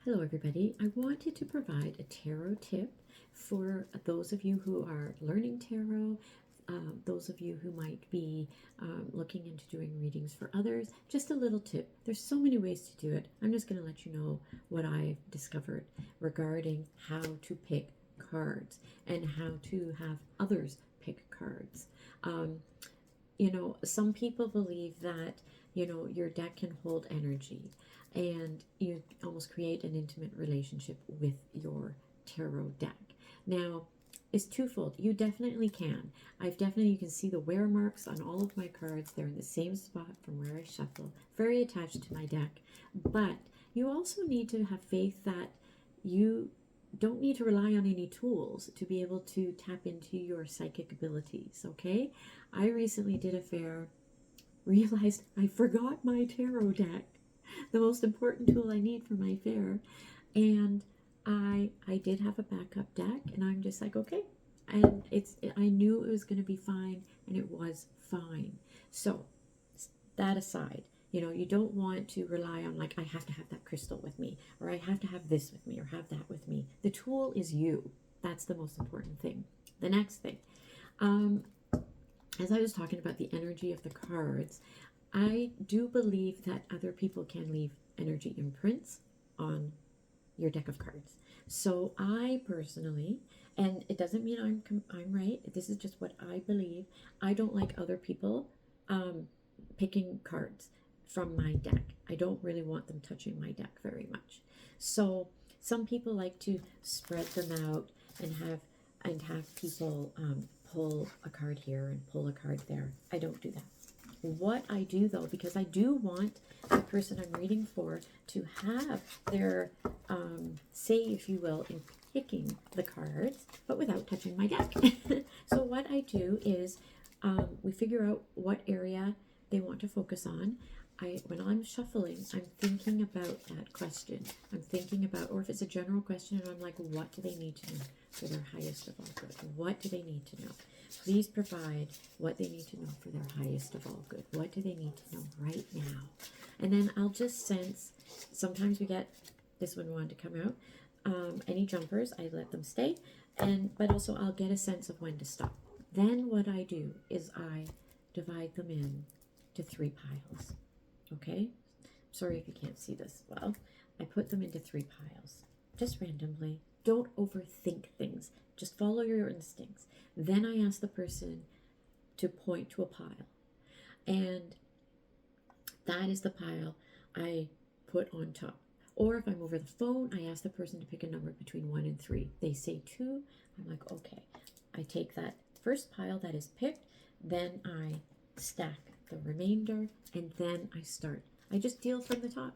Hello, everybody. I wanted to provide a tarot tip for those of you who are learning tarot, those of you who might be looking into doing readings for others. Just a little tip. There's so many ways to do it. I'm just going to let you know what I've discovered regarding how to pick cards and how to have others pick cards. Some people believe that, your deck can hold energy and you almost create an intimate relationship with your tarot deck. Now, it's twofold. You definitely can. You can see the wear marks on all of my cards. They're in the same spot from where I shuffle, very attached to my deck. But you also need to have faith that you don't need to rely on any tools to be able to tap into your psychic abilities, okay? I recently did a fair, realized I forgot my tarot deck, the most important tool I need for my fair, and I did have a backup deck, and I'm just like, okay, and I knew it was going to be fine, and it was fine. So that aside, you don't want to rely on, like, I have to have that crystal with me, or I have to have this with me, or have that with me. The tool is you. That's the most important thing. The next thing, as I was talking about the energy of the cards, I do believe that other people can leave energy imprints on your deck of cards. So I personally, and it doesn't mean I'm right. This is just what I believe. I don't like other people picking cards from my deck. I don't really want them touching my deck very much. So some people like to spread them out and have people pull a card here and pull a card there. I don't do that. What I do, though, because I do want the person I'm reading for to have their say, if you will, in picking the cards, but without touching my deck. So what I do is we figure out what area they want to focus on. When I'm shuffling, I'm thinking about that question. I'm thinking about, or if it's a general question, and I'm like, what do they need to know for their highest of all good? What do they need to know? Please provide what they need to know for their highest of all good. What do they need to know right now? And then I'll just sense, sometimes we get, this one wanted to come out, any jumpers, I let them stay, but also I'll get a sense of when to stop. Then what I do is I divide them in to 3 piles. Okay? Sorry if you can't see this well. I put them into 3 piles, just randomly. Don't overthink things. Just follow your instincts. Then I ask the person to point to a pile. And that is the pile I put on top. Or if I'm over the phone, I ask the person to pick a number between 1 and 3. They say 2. I'm like, okay. I take that first pile that is picked, then I stack the remainder, and then I start. I just deal from the top.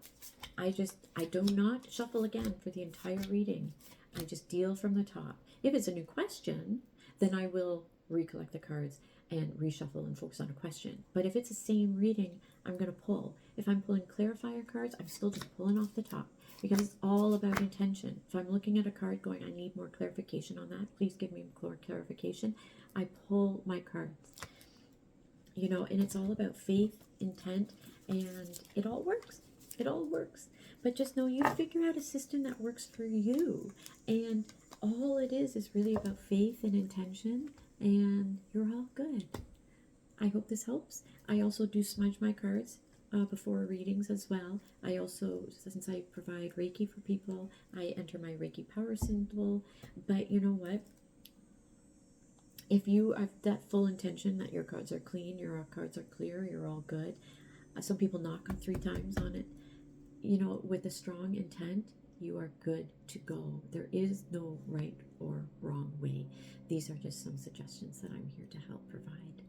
I do not shuffle again for the entire reading. I just deal from the top. If it's a new question, then I will recollect the cards and reshuffle and focus on a question. But if it's the same reading, I'm going to pull. If I'm pulling clarifier cards, I'm still just pulling off the top, because it's all about intention. If I'm looking at a card going, I need more clarification on that, please give me more clarification, I pull my cards. And it's all about faith, intent, and it all works. It all works. But just know you figure out a system that works for you. And all it is really about faith and intention, and you're all good. I hope this helps. I also do smudge my cards before readings as well. I also, since I provide Reiki for people, I enter my Reiki power symbol. But you know what? If you have that full intention that your cards are clean, your cards are clear, you're all good. Some people knock them 3 times on it. With a strong intent, you are good to go. There is no right or wrong way. These are just some suggestions that I'm here to help provide.